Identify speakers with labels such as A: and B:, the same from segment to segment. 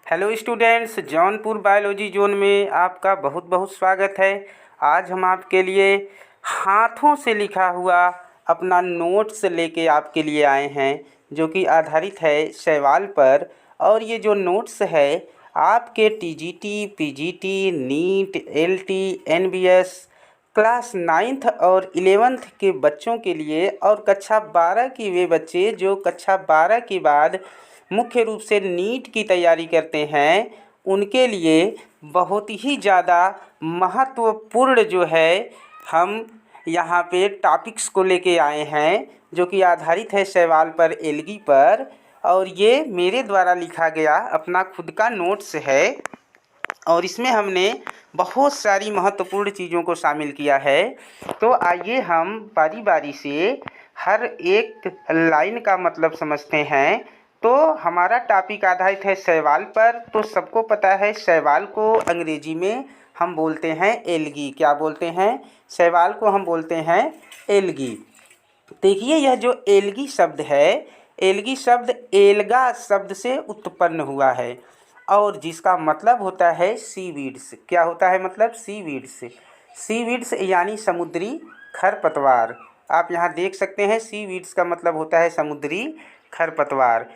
A: Hello students, Jaunpur biology zone में आपका बहुत बहुत स्वागत है। आज हम आपके लिए हाथों से लिखा हुआ अपना नोट्स लेके आपके लिए आए हैं, जो कि आधारित है शैवाल पर। और ये जो नोट्स है आपके TGT, PGT, NEET, LT, NBS class 9th और 11th के बच्चों के लिए, और कक्षा 12 की वे बच्चे जो कक्षा 12 के बाद मुख्य रूप से नीट की तैयारी करते हैं, उनके लिए बहुत ही ज़्यादा महत्वपूर्ण जो है हम यहाँ पे टॉपिक्स को लेके आए हैं, जो कि आधारित है शैवाल पर, एल्गी पर। और ये मेरे द्वारा लिखा गया अपना खुद का नोट्स है, और इसमें हमने बहुत सारी महत्वपूर्ण चीज़ों को शामिल किया है। तो आइए हम बारी बारी से हर एक लाइन का मतलब समझते हैं। तो हमारा टॉपिक आधारित है शैवाल पर। तो सबको पता है शैवाल को अंग्रेजी में हम बोलते हैं एल्गी। क्या बोलते हैं? शैवाल को हम बोलते हैं एल्गी। देखिए, यह जो एल्गी शब्द है, एल्गी शब्द एल्गा शब्द से उत्पन्न हुआ है, और जिसका मतलब होता है सीवीड्स। क्या होता है मतलब? सीवीड्स। सीवीड्स यानी समुद्री खरपतवार। आप यहाँ देख सकते हैं, सीवीड्स का मतलब होता है समुद्री खरपतवार।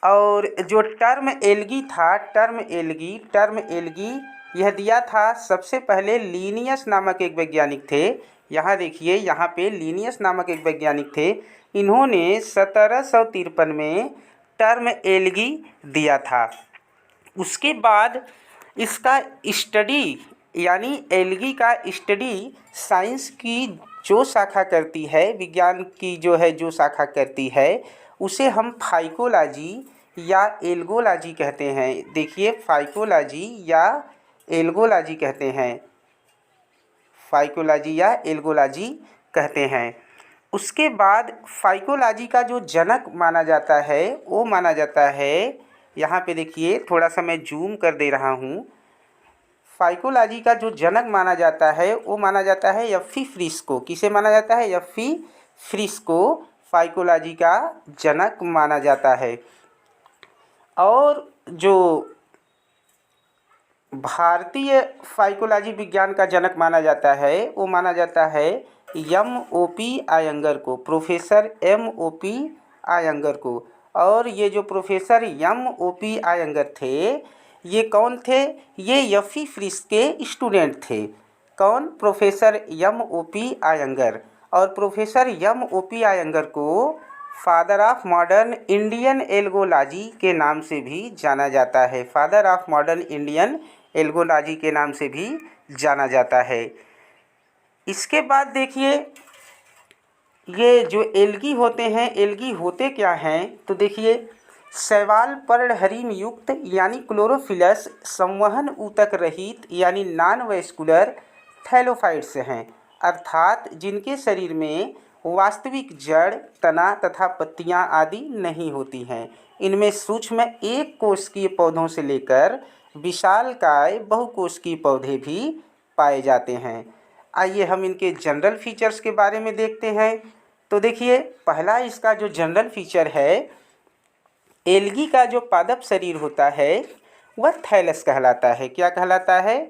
A: और जो टर्म एल्गी था, टर्म एल्गी यह दिया था सबसे पहले लीनियस नामक एक वैज्ञानिक थे। यहाँ देखिए, यहाँ पे लीनियस नामक एक वैज्ञानिक थे। इन्होंने 1753 में टर्म एल्गी दिया था। उसके बाद इसका स्टडी, यानी एल्गी का स्टडी साइंस की जो शाखा करती है, विज्ञान की जो है जो शाखा करती है, उसे हम फाइकोलॉजी या एल्गोलॉजी कहते हैं। देखिए, फाइकोलॉजी या एल्गोलॉजी कहते हैं, फाइकोलॉजी या एल्गोलॉजी कहते हैं। उसके बाद फाइकोलॉजी का जो जनक माना जाता है, वो माना जाता है, यहाँ पे देखिए थोड़ा सा मैं जूम कर दे रहा हूँ। फाइकोलॉजी का जो जनक माना जाता है वो माना जाता है यफ्फी फ्रिस्को। किसे माना जाता है? यफ्फी फ्रिस्को फाइकोलॉजी का जनक माना जाता है। और जो भारतीय फाइकोलॉजी विज्ञान का जनक माना जाता है, वो माना जाता है M.O.P. आयंगर को, प्रोफेसर M.O.P. आयंगर को। और ये जो प्रोफेसर M.O.P. आयंगर थे, ये कौन थे? ये यफ्फी फ्रिस्क के स्टूडेंट थे। कौन? Professor M.O.P. आयंगर। और प्रोफेसर M.O.P. आयंगर को father of modern Indian algology के नाम से भी जाना जाता है। Father of modern Indian algology के नाम से भी जाना जाता है। इसके बाद देखिए, ये जो एल्गी होते हैं, एल्गी होते क्या हैं? तो देखिए, शैवाल पर्णहरिम युक्त यानी क्लोरोफिलस संवहन ऊतक रहित यानी नॉन वैस्कुलर थैलोफाइट्स हैं, अर्थात जिनके शरीर में वास्तविक जड़, तना तथा पत्तियां आदि नहीं होती हैं। इनमें सूक्ष्म एक कोशिकीय पौधों से लेकर विशालकाय बहुकोशिकीय पौधे भी पाए जाते हैं। आइए हम इनके जनरल फीचर्स के बारे में देखते हैं। तो देखिए, पहला इसका जो जनरल फीचर है, एल्गी का जो पादप शरीर होता है वह थैलस कहलाता है। क्या कहलाता है?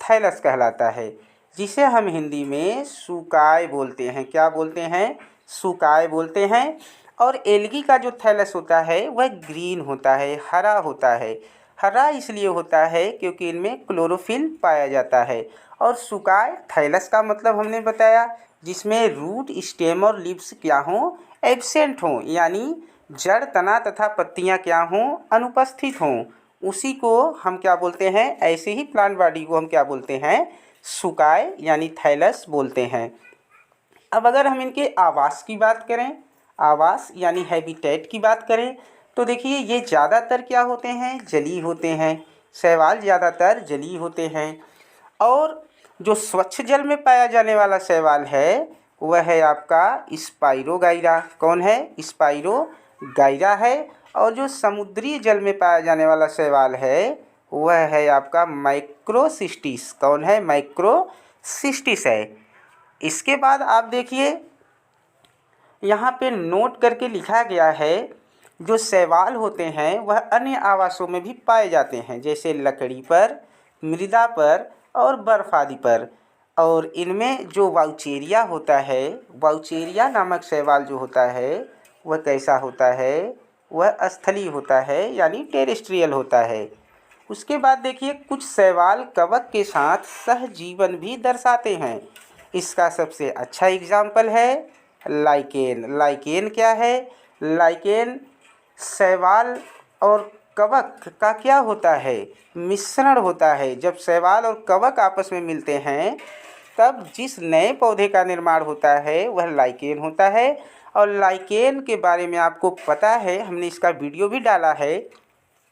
A: थैलस कहलाता है, जिसे हम हिंदी में सुकाय बोलते हैं। क्या बोलते हैं? सुकाय बोलते हैं। और एल्गी का जो थैलस होता है वह ग्रीन होता है, हरा होता है। हरा इसलिए होता है क्योंकि इनमें क्लोरोफिल पाया जाता है। और सुकाय थैलस का मतलब हमने बताया, जिसमें रूट, स्टेम और लीव्स क्या हों? एब्सेंट हों, यानी जड़, तना तथा पत्तियां क्या हों? अनुपस्थित हों। उसी को हम क्या बोलते हैं? ऐसे ही प्लांट बॉडी को हम क्या बोलते हैं? सुकाय यानी थैलस बोलते हैं। अब अगर हम इनके आवास की बात करें, आवास यानी हैबिटेट की बात करें, तो देखिए ये ज़्यादातर क्या होते हैं? जलीय होते हैं। शैवाल ज़्यादातर जलीय होते हैं। और जो स्वच्छ जल में पाया जाने वाला शैवाल है वह है आपका स्पाइरोगाइरा। कौन है? स्पाइरोगाइरा है। और जो समुद्री जल में पाया जाने वाला शैवाल है वह है आपका माइक्रोसिस्टिस। कौन है? माइक्रोसिस्टिस है। इसके बाद आप देखिए, यहाँ पे नोट करके लिखा गया है जो शैवाल होते हैं वह अन्य आवासों में भी पाए जाते हैं, जैसे लकड़ी पर, मृदा पर और बर्फ आदि पर। और इनमें जो वाउचेरिया होता है, वाउचेरिया नामक शैवाल जो होता है वह कैसा होता है, वह स्थलीय होता है यानी टेरेस्ट्रियल होता है। उसके बाद देखिए कुछ शैवाल कवक के साथ सहजीवन भी दर्शाते हैं। इसका सबसे अच्छा एग्जाम्पल है लाइकेन। लाइकेन क्या है? लाइकेन शैवाल और कवक का क्या होता है? मिश्रण होता है। जब शैवाल और कवक आपस में मिलते हैं तब जिस नए पौधे का निर्माण होता है वह लाइकेन होता है। और लाइकेन के बारे में आपको पता है, हमने इसका वीडियो भी डाला है।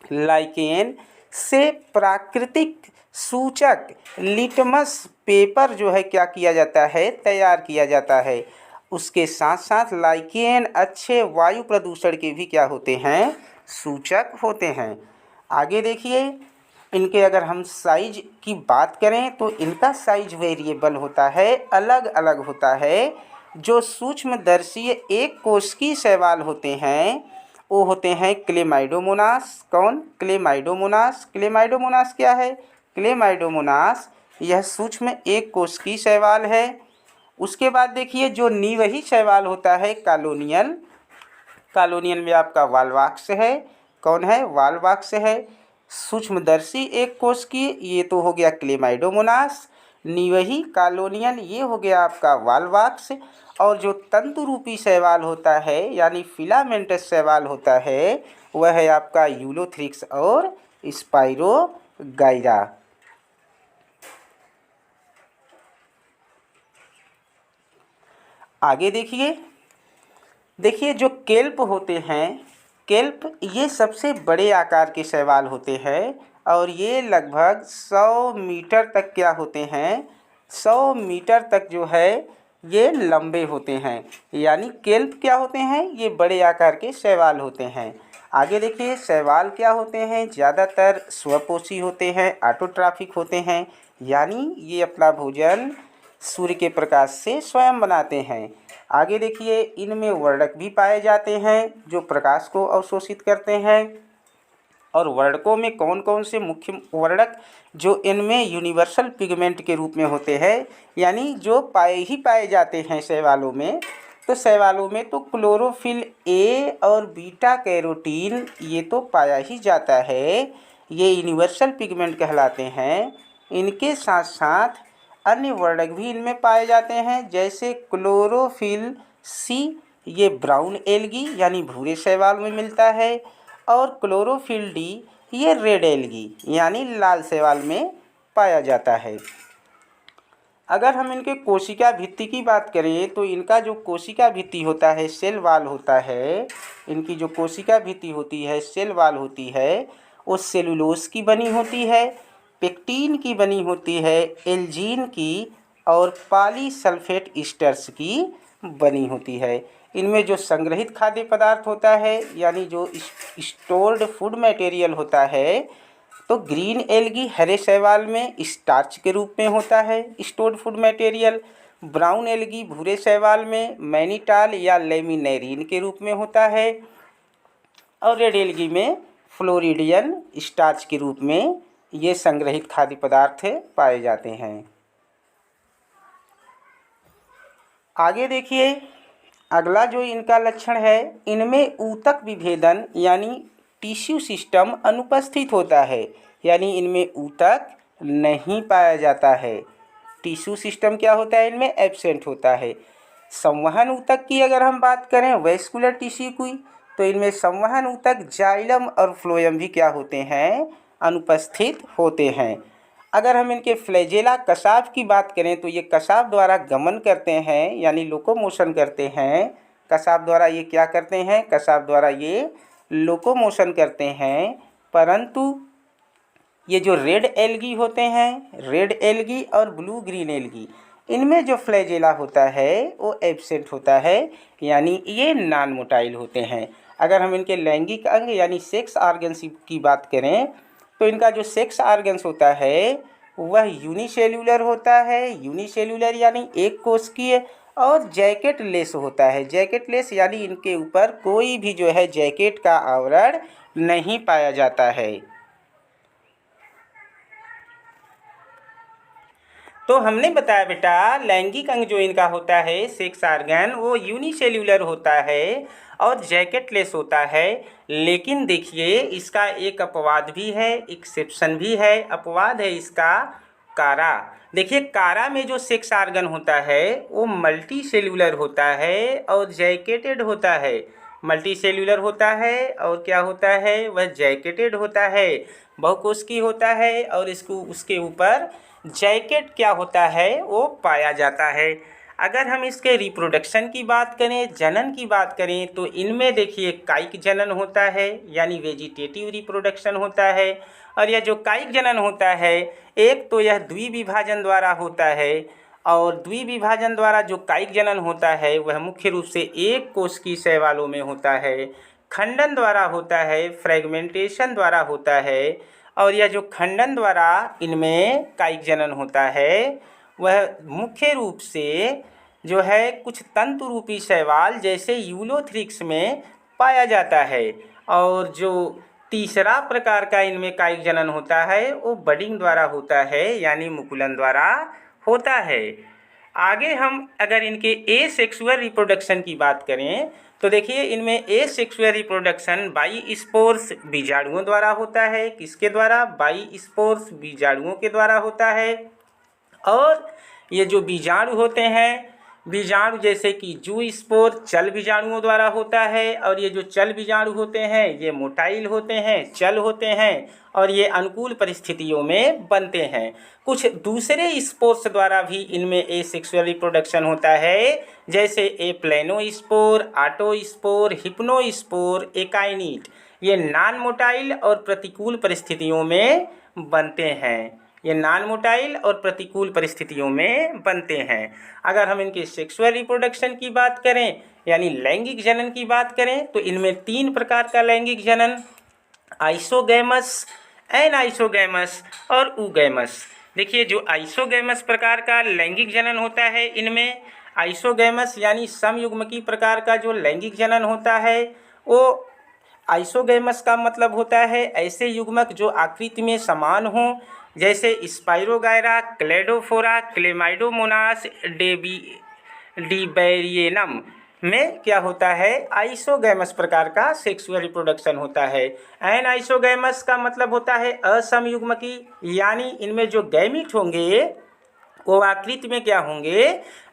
A: लाइकेन से प्राकृतिक सूचक लिटमस पेपर जो है क्या किया जाता है, तैयार किया जाता है। उसके साथ साथ लाइकेन अच्छे वायु प्रदूषण के भी क्या होते हैं, सूचक होते हैं। आगे देखिए, इनके अगर हम साइज की बात करें तो इनका साइज वेरिएबल होता है, अलग अलग होता है। जो सूक्ष्मदर्शीय एक कोशिकीय शैवाल होते हैं वो होते हैं क्लेमाइडोमोनास। कौन? क्लेमाइडोमोनास। क्लेमाइडोमोनास क्या है? क्लेमाइडोमोनास यह सूक्ष्म एक कोशिकीय शैवाल है। उसके बाद देखिए जो निवही शैवाल होता है कॉलोनियल। कॉलोनियल में आपका वाल्वाक्स है। कौन है? वाल्वाक्स है। सूक्ष्मदर्शी एक कोशिकीय, ये तो हो गया क्लेमाइडोमोनास। निवही कॉलोनियल ये हो गया आपका वाल्वाक्स। और जो तंतु रूपी शैवाल होता है यानी फिलामेंटस शैवाल होता है वह है आपका यूलोथ्रिक्स और स्पाइरोगाइरा। आगे देखिए जो केल्प होते हैं, केल्प ये सबसे बड़े आकार के शैवाल होते हैं और ये लगभग 100 मीटर तक क्या होते हैं, 100 मीटर तक जो है ये लंबे होते हैं। यानी केल्प क्या होते हैं, ये बड़े आकार के शैवाल होते हैं। आगे देखिए शैवाल क्या होते हैं, ज़्यादातर स्वपोषी होते हैं, ऑटोट्रॉफिक होते हैं। यानी ये अपना भोजन सूर्य के प्रकाश से स्वयं बनाते हैं। आगे देखिए इनमें वर्णक भी पाए जाते हैं जो प्रकाश को अवशोषित करते हैं। और वर्णकों में कौन कौन से मुख्य वर्णक जो इनमें यूनिवर्सल पिगमेंट के रूप में होते हैं, यानी जो पाए जाते हैं शैवालों में। तो शैवालों में तो क्लोरोफिल ए और बीटा कैरोटीन ये तो पाया ही जाता है, ये यूनिवर्सल पिगमेंट कहलाते हैं। इनके साथ साथ अन्य वर्णक भी इनमें पाए जाते हैं, जैसे क्लोरोफिल सी ये ब्राउन एल्गी यानी भूरे शैवाल में मिलता है। और क्लोरोफिल डी ये रेड एल्गी यानी लाल शैवाल में पाया जाता है। अगर हम इनके कोशिका भित्ति की बात करें तो इनका जो कोशिका भित्ति होता है, सेल वाल होता है, इनकी जो कोशिका भित्ति होती है, सेल वाल होती है, वो सेलुलोज की बनी होती है, पेक्टिन की बनी होती है, एल्जीन की और पॉलीसल्फेट ईस्टर्स की बनी होती है। इनमें जो संग्रहित खाद्य पदार्थ होता है यानी जो स्टोर्ड फूड मटेरियल होता है, तो ग्रीन एल्गी हरे शैवाल में स्टार्च के रूप में होता है stored food material. Brown algae भूरे शैवाल में मैनीटाल या लेमिनेरिन के रूप में होता है। और रेड एल्गी में फ्लोरिडियन स्टार्च के रूप में ये संग्रहित खाद्य पदार्थ पाए जाते हैं। आगे देखिए अगला जो इनका लक्षण है, इनमें ऊतक विभेदन यानी टिश्यू सिस्टम अनुपस्थित होता है, यानी इनमें ऊतक नहीं पाया जाता है। टिश्यू सिस्टम क्या होता है, इनमें एब्सेंट होता है। संवहन ऊतक की अगर हम बात करें, वेस्कुलर टिश्यू की, तो इनमें संवहन ऊतक जाइलम और फ्लोएम भी क्या होते हैं, अनुपस्थित होते हैं। अगर हम इनके फ्लैजेला कसाव की बात करें तो ये कसाव द्वारा गमन करते हैं यानी लोकोमोशन करते हैं। कसाव द्वारा ये क्या करते हैं, कसाव द्वारा ये लोकोमोशन करते हैं। परंतु ये जो रेड एल्गी होते हैं, रेड एल्गी और ब्लू ग्रीन एल्गी, इनमें जो फ्लैजेला होता है वो एब्सेंट होता है, यानी ये नॉन मोटाइल होते हैं। अगर हम इनके लैंगिक अंग यानी सेक्स ऑर्गन्स की बात करें तो इनका जो सेक्स ऑर्गन्स होता है वह यूनिसेल्यूलर होता है। यूनिसेल्यूलर यानी एक कोशिकीय, और जैकेट लेस होता है। जैकेट लेस यानी इनके ऊपर कोई भी जो है जैकेट का आवरण नहीं पाया जाता है। तो हमने बताया बेटा लैंगिक अंग जो इनका होता है सेक्स ऑर्गन वो यूनिसेल्यूलर होता है और जैकेटलेस होता है। लेकिन देखिए इसका एक अपवाद भी है, एक्सेप्शन भी है। अपवाद है इसका कारा। देखिए कारा में जो सेक्स ऑर्गन होता है वो मल्टी सेल्यूलर होता है और जैकेटेड होता है। मल्टी सेल्यूलर होता है और क्या होता है वह जैकेटेड होता है, बहुकोशिकीय होता है और इसको उसके ऊपर जैकेट क्या होता है वो पाया जाता है। अगर हम इसके रिप्रोडक्शन की बात करें, जनन की बात करें, तो इनमें देखिए कायिक जनन होता है यानी वेजिटेटिव रिप्रोडक्शन होता है। और यह जो कायिक जनन होता है एक तो यह द्विविभाजन द्वारा होता है और द्विविभाजन द्वारा जो कायिक जनन होता है वह मुख्य रूप से एक कोशिकीय शैवालों में होता है। खंडन द्वारा होता है, फ्रेगमेंटेशन द्वारा होता है। और यह जो खंडन द्वारा इनमें कायिक जनन होता है वह मुख्य रूप से जो है कुछ तंतु रूपी शैवाल जैसे यूलोथ्रिक्स में पाया जाता है। और जो तीसरा प्रकार का इनमें कायिक जनन होता है वो बडिंग द्वारा होता है यानी मुकुलन द्वारा होता है। आगे हम अगर इनके एसेक्सुअल रिप्रोडक्शन की बात करें तो देखिए इनमें एसेक्सुअल रिप्रोडक्शन बाई स्पोर्स बीजाणुओं द्वारा होता है। किसके द्वारा? बाई स्पोर्स बीजाणुओं के द्वारा होता है। और ये जो बीजाणु होते हैं, बीजाणु जैसे कि जू स्पोर चल बीजाणुओं द्वारा होता है। और ये जो चल बीजाणु होते हैं ये मोटाइल होते हैं, चल होते हैं और ये अनुकूल परिस्थितियों में बनते हैं। कुछ दूसरे स्पोर्स द्वारा भी इनमें एसेक्सुअल रिप्रोडक्शन होता है जैसे ए प्लेनोस्पोर, आटोस्पोर, हिप्नोस्पोर, एकाइनीट। ये नॉन मोटाइल और प्रतिकूल परिस्थितियों में बनते हैं। ये नॉन मोटाइल और प्रतिकूल परिस्थितियों में बनते हैं। अगर हम इनके सेक्सुअल रिप्रोडक्शन की बात करें यानी लैंगिक जनन की बात करें तो इनमें 3 प्रकार का लैंगिक जनन, आइसोगैमस, एनाइसोगैमस और ऊगैमस। देखिए जो आइसोगैमस प्रकार का लैंगिक जनन होता है इनमें आइसोगैमस यानी समयुग्मकी प्रकार का जो लैंगिक जनन होता है वो आइसोगैमस का मतलब होता है ऐसे युग्मक जो आकृति में समान हों जैसे स्पाइरोगायरा, क्लेडोफोरा, क्लेमाइडोमोनास, डिबेरियनम में क्या होता है आइसोगैमस प्रकार का सेक्सुअल रिप्रोडक्शन होता है। एनाइसोगैमस का मतलब होता है असमयुग्मकी यानी इनमें जो गैमीट होंगे वो आकृति में क्या होंगे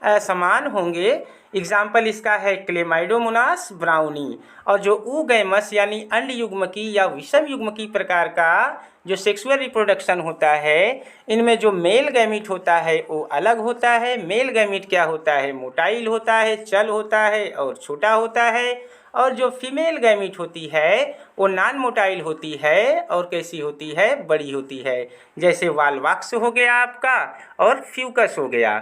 A: असमान होंगे। एग्जाम्पल इसका है क्लेमाइडोमोनास ब्राउनी। और जो ऊगैमस यानी अंड युग्मकी या विषम युग्मकी प्रकार का जो सेक्सुअल रिप्रोडक्शन होता है इनमें जो मेल गैमीट होता है वो अलग होता है। मेल गैमीट क्या होता है मोटाइल होता है, चल होता है और छोटा होता है। और जो फीमेल गैमीट होती है वो नॉन मोटाइल होती है और कैसी होती है बड़ी होती है जैसे वालवाक्स हो गया आपका और फ्यूकस हो गया।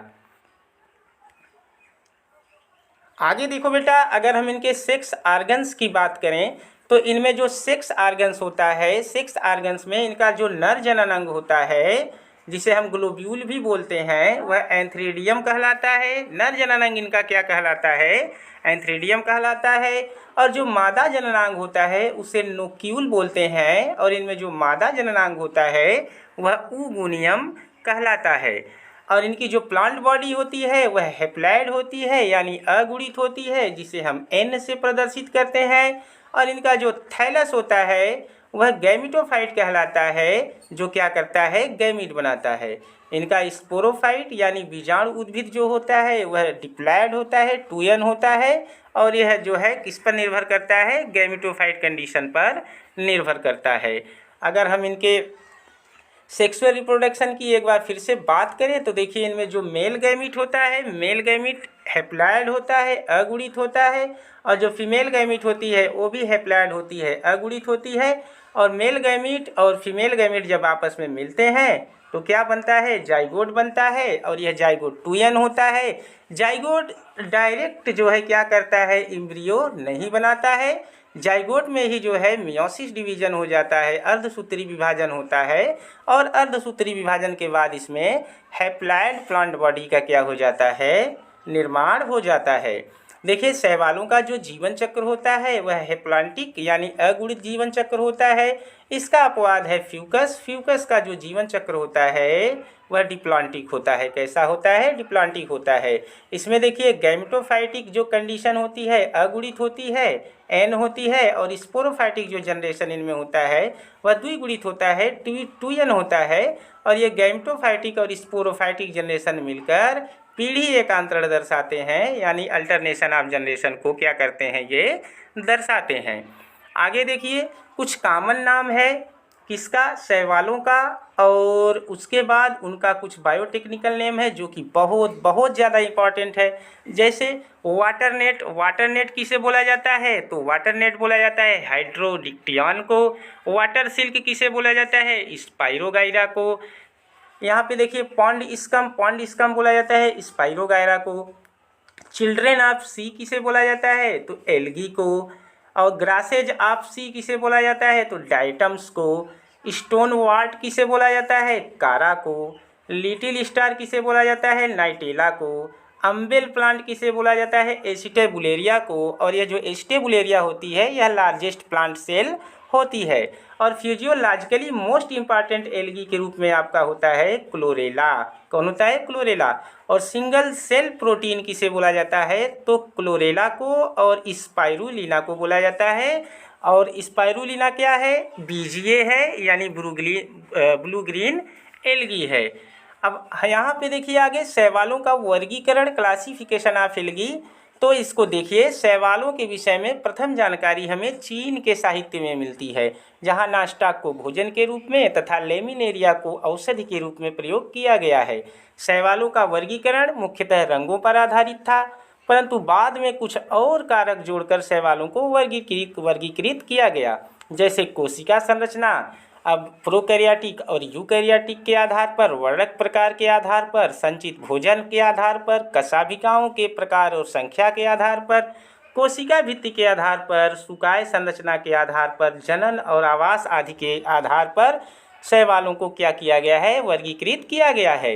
A: आगे देखो बेटा अगर हम इनके सेक्स ऑर्गन्स की बात करें तो इनमें जो सेक्स ऑर्गन्स होता है सेक्स ऑर्गन्स में इनका जो नर जनन अंग होता है जिसे हम ग्लोब्यूल भी बोलते हैं वह एंथ्रीडियम कहलाता है। नर जनन अंग इनका क्या कहलाता है एंथ्रीडियम कहलाता है। और जो मादा जननांग होता है उसे नोक्यूल बोलते हैं और इनमें जो मादा जननांग होता है वह ऊगुनियम कहलाता है। और इनकी जो प्लांट बॉडी होती है वह हेप्लॉइड होती है यानी अगुणित होती है जिसे हम एन से प्रदर्शित करते हैं। और इनका जो थैलस होता है वह गैमिटोफाइट कहलाता है जो क्या करता है गैमीट बनाता है। इनका स्पोरोफाइट यानी बीजाणु उद्भिद जो होता है वह डिप्लॉयड होता है, टूयन होता है। और यह जो है किस पर निर्भर करता है गैमिटोफाइट कंडीशन पर निर्भर करता है। अगर हम इनके सेक्सुअल रिप्रोडक्शन की एक बार फिर से बात करें तो देखिए इनमें जो मेल गैमीट होता है मेल गैमीट हेप्लॉयड होता है, अगुणित होता है। और जो फीमेल गैमीट होती है वो भी हेप्लॉयड होती है, अगुणित होती है। और मेल गैमीट और फीमेल गैमीट जब आपस में मिलते हैं तो क्या बनता है जाइगोट बनता है और यह जाइगोट टूयन होता है। जाइगोट डायरेक्ट जो है क्या करता है एम्ब्रियो नहीं बनाता है। जाइगोट में ही जो है मियोसिस डिवीजन हो जाता है, अर्धसूत्री विभाजन होता है। और अर्धसूत्री विभाजन के बाद इसमें हैप्लॉयड प्लांट बॉडी का क्या हो जाता है निर्माण हो जाता है। देखिए शैवालों का जो जीवन चक्र होता है वह हैप्लॉन्टिक यानी अगुणित जीवन चक्र होता है। इसका अपवाद है फ्यूकस। फ्यूकस का जो जीवन चक्र होता है वह डिप्लॉन्टिक होता है। कैसा होता है? डिप्लॉन्टिक होता है। इसमें देखिए गैमेटोफाइटिक जो कंडीशन होती है अगुणित होती है, एन होती है, और स्पोरोफाइटिक जो जनरेशन इनमें होता है वह द्विगुणित होता है, टू एन होता है। और ये गैमेटोफाइटिक और स्पोरोफाइटिक जनरेशन मिलकर पीढ़ी एकांतरण दर्शाते हैं, यानी अल्टरनेशन ऑफ जनरेशन को क्या करते हैं? ये दर्शाते हैं। आगे देखिए कुछ कॉमन नाम है किसका? शैवालों का। और उसके बाद उनका कुछ बायोटेक्निकल नेम है जो कि बहुत बहुत ज़्यादा इम्पॉर्टेंट है। जैसे वाटर नेट। वाटर नेट किसे बोला जाता है? तो वाटर नेट बोला जाता है हाइड्रोडिक्टियन को। वाटर सिल्क किसे बोला जाता है? स्पाइरोगाइरा को। यहाँ पे देखिए पॉन्ड स्कम बोला जाता है स्पाइरोगाइरा को। चिल्ड्रेन ऑफ सी किसे बोला जाता है? तो एल्गी को। और ग्रासेज ऑफ सी किसे बोला जाता है? तो डाइटम्स को। स्टोन वार्ट किसे बोला जाता है? कारा को। लिटिल स्टार किसे बोला जाता है? नाइटेला को। अम्बेल प्लांट किसे बोला जाता है? एस्टेबुलेरिया को। और यह जो एस्टेबुलेरिया होती है यह लार्जेस्ट प्लांट सेल होती है। और फिजियोलॉजिकली मोस्ट इम्पॉर्टेंट एल्गी के रूप में आपका होता है क्लोरेला। कौन होता है? क्लोरेला। और सिंगल सेल प्रोटीन किसे बोला जाता है? तो क्लोरेला को और स्पाइरुलिना को बोला जाता है। और स्पाइरुलिना क्या है? बीजीए है, यानी ब्लू ग्रीन एल्गी है। अब यहाँ पे देखिए आगे शैवालों का वर्गीकरण, क्लासिफिकेशन ऑफ एल्गी। तो इसको देखिए शैवालों के विषय में प्रथम जानकारी हमें चीन के साहित्य में मिलती है, जहाँ नास्टाक को भोजन के रूप में तथा लेमिनेरिया को औषधि के रूप में प्रयोग किया गया है। शैवालों का वर्गीकरण मुख्यतः रंगों पर आधारित था, परंतु बाद में कुछ और कारक जोड़कर शैवालों को वर्गीकृत किया गया। जैसे कोशिका संरचना, अब प्रोकैरियोटिक और यूकैरियोटिक के आधार पर, वर्णक प्रकार के आधार पर, संचित भोजन के आधार पर, कशाभिकाओं के प्रकार और संख्या के आधार पर, कोशिका भित्ति के आधार पर, सुकाय संरचना के आधार पर, जनन और आवास आदि के आधार पर शैवालों को क्या किया गया है? वर्गीकृत किया गया है।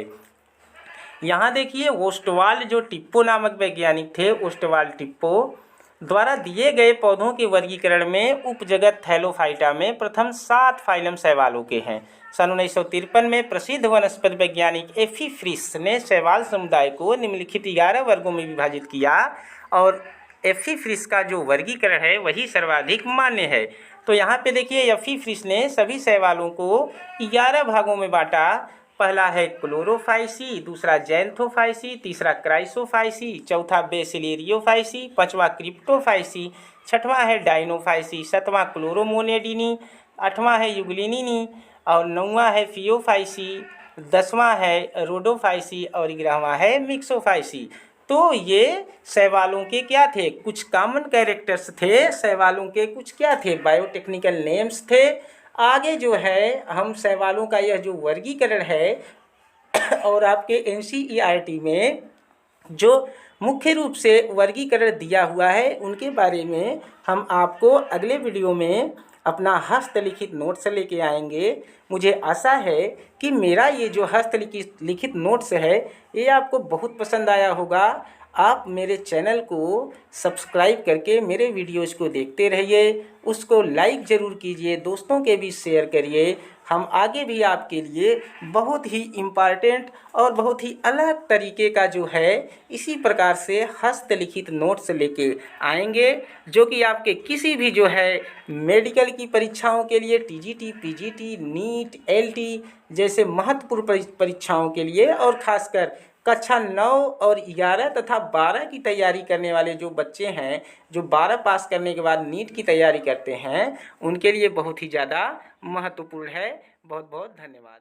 A: यहाँ देखिए ओस्टवाल्ड जो टिप्पो नामक वैज्ञानिक थे, ओस्टवाल्ड टिप्पो द्वारा दिए गए पौधों के वर्गीकरण में उपजगत थैलोफाइटा में प्रथम 7 फाइलम शैवालों के हैं। सन 1953 में प्रसिद्ध वनस्पति वैज्ञानिक एफी फ्रिस ने शैवाल समुदाय को निम्नलिखित 11 वर्गों में विभाजित किया, और एफी फ्रिस का जो वर्गीकरण है वही सर्वाधिक मान्य है। तो यहाँ पे देखिए एफी फ्रिस ने सभी शैवालों को 11 भागों में बांटा। पहला है क्लोरोफाइसी, दूसरा जैंथोफाइसी, तीसरा क्राइसोफाइसी, चौथा बेसिलेरियोफाइसी, पांचवा क्रिप्टोफाइसी, छठवां है डाइनोफाइसी, सातवां क्लोरोमोनेडिनी, आठवां है युगलिनी, और नौवां है फियोफाइसी, 10वां है रोडोफाइसी, और 11वां है मिक्सोफाइसी। तो ये शैवालों के क्या थे? कुछ कॉमन कैरेक्टर्स थे शैवालों के। कुछ क्या थे? बायोटेक्निकल नेम्स थे। आगे जो है हम शैवालों का यह जो वर्गीकरण है और आपके एनसीईआरटी में जो मुख्य रूप से वर्गीकरण दिया हुआ है उनके बारे में हम आपको अगले वीडियो में अपना हस्तलिखित नोट्स लेके आएंगे। मुझे आशा है कि मेरा ये जो हस्तलिखित नोट्स है ये आपको बहुत पसंद आया होगा। आप मेरे चैनल को सब्सक्राइब करके मेरे वीडियोज़ को देखते रहिए, उसको लाइक ज़रूर कीजिए, दोस्तों के भी शेयर करिए। हम आगे भी आपके लिए बहुत ही इम्पॉर्टेंट और बहुत ही अलग तरीके का जो है इसी प्रकार से हस्तलिखित नोट्स लेके आएंगे, जो कि आपके किसी भी जो है मेडिकल की परीक्षाओं के लिए, टीजीटी, पीजीटी, नीट, एलटी जैसे महत्वपूर्ण परीक्षाओं के लिए, और ख़ासकर कक्षा 9 और 11 तथा 12 की तैयारी करने वाले जो बच्चे हैं, जो 12 पास करने के बाद नीट की तैयारी करते हैं, उनके लिए बहुत ही ज़्यादा महत्वपूर्ण है। बहुत बहुत धन्यवाद।